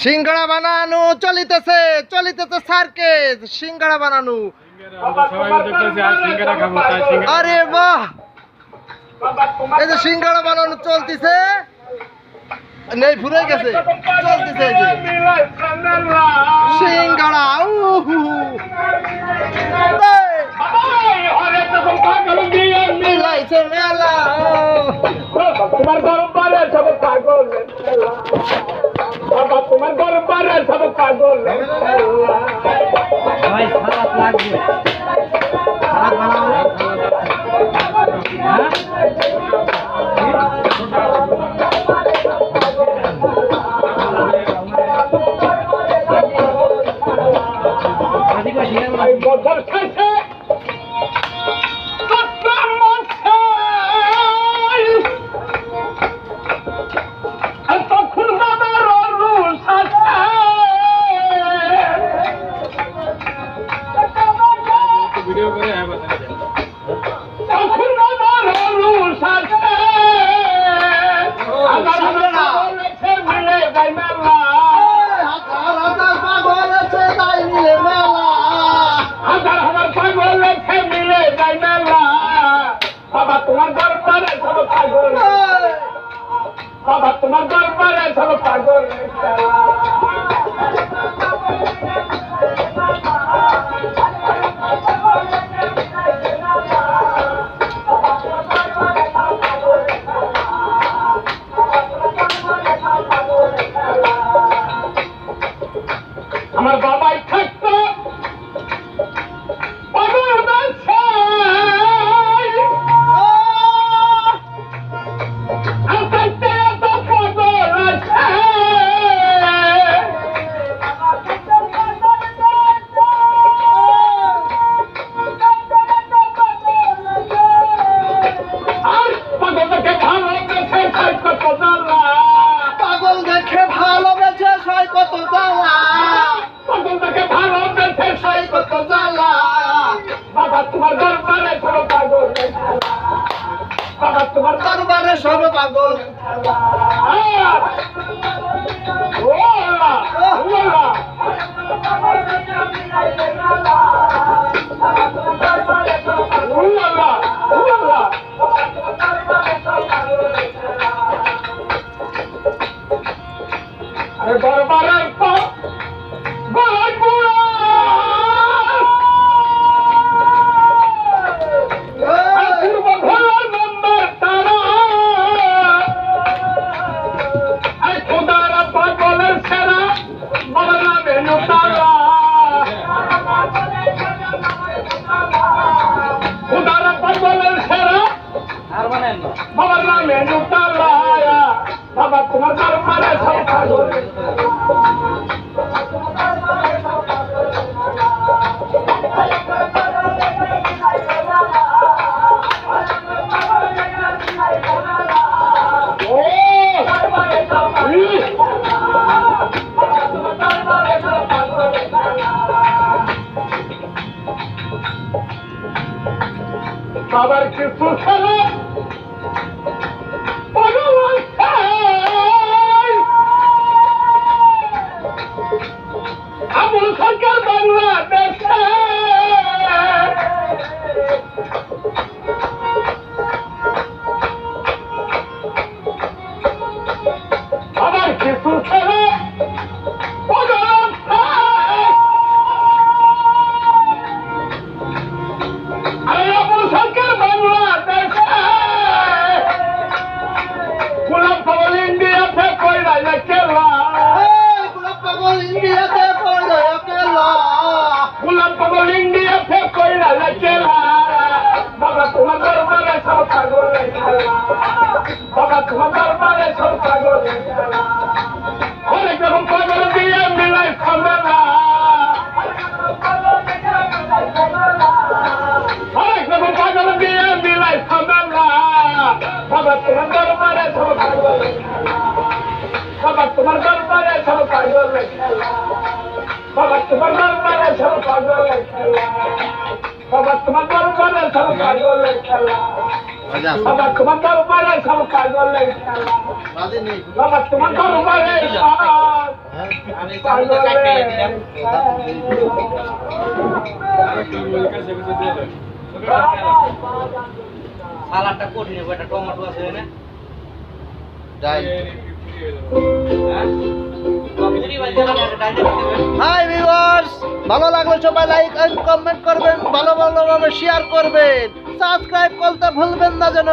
সিঙ্গাড়া বানানো চলিতেছে চলিতেছে সার্কেস সিঙ্গাড়া বানানো আরে বাহ এই যে সিঙ্গাড়া বানানো চলতেছে নেই ফুরে গেছে চলতেছে এই যে সিঙ্গাড়া মিলাইছে মেলা তোমার দরবারে সব পাগল বাবা তোমার দরবারে সব পাগল ভাই সালাদ লাগবে সালাদ বানাও এই বছর শেষে তখন বাবার রুল ভিডিও করে তখন বাবার রুল মিলে যাই মেলা হাজার পাগল মিলে যাই মেলা বাবা তোমার দরবারে সব পাগল বাবা তোমার দরবারে সব পাগল আমার বাবাই থাকতো পাগল দেখে ভালোবেসে সই কত জ্বালা পাগল দেখে ভালোবেসে সই কত জ্বালা বাবা তোমার দরবারে সব পাগল বাবা তোমার দরবারে সব পাগল দরবারের পর গলায় পুরা পূর্ব ভোলার নম্বর তারা খোদার পাগলের সেরা বাবা বেনু তারা খোদার পাগলের সেরা বাবার নামে নুতারা বাবা তোমার দরবারে সব পাগল বাবার কিছু খেলা আবুল সরকার বাংলাদেশে আবার কিছু খেলা আবুল সরকার বাংলাদেশে গোলাপ পাগল ইন্ডিয়াতে কইরা কেলা ইন্ডিয়াতে পড়ে কেলা গোলাপ পাগল ইন্ডিয়াতে কইরা কেলা বাবা তোমার দরবারে সব পাগল বাবা তোমার দরবারে সব পাগল অনেক রকম পাগল দিয়ে মিলাই খামেলা অনেক রকম পাগল দিয়ে মিলাই খামেলা বাবা তোমার দরবারে সব পাগল বাবা তোমার দরবারে সব পাগল বাবা তোমার দরবারে সব পাগল বাবা তোমার দরবারে সব পাগল বাবা তোমার দরবারে সব কাজ করলে বাবা তোমার দরবারে আমি কাউকে কাটতে দিলাম সালাডটা কঠিন হবে একটা টমেটো আছে না যাই হ্যাঁ কফি বাজে না ডাইরেক্ট দিবেন হাই ভিউয়ার্স, ভালো লাগলে সবাই লাইক এন্ড কমেন্ট করবেন, ভালো ভালোভাবে শেয়ার করবেন, সাবস্ক্রাইব করতে ভুলবেন না যেন।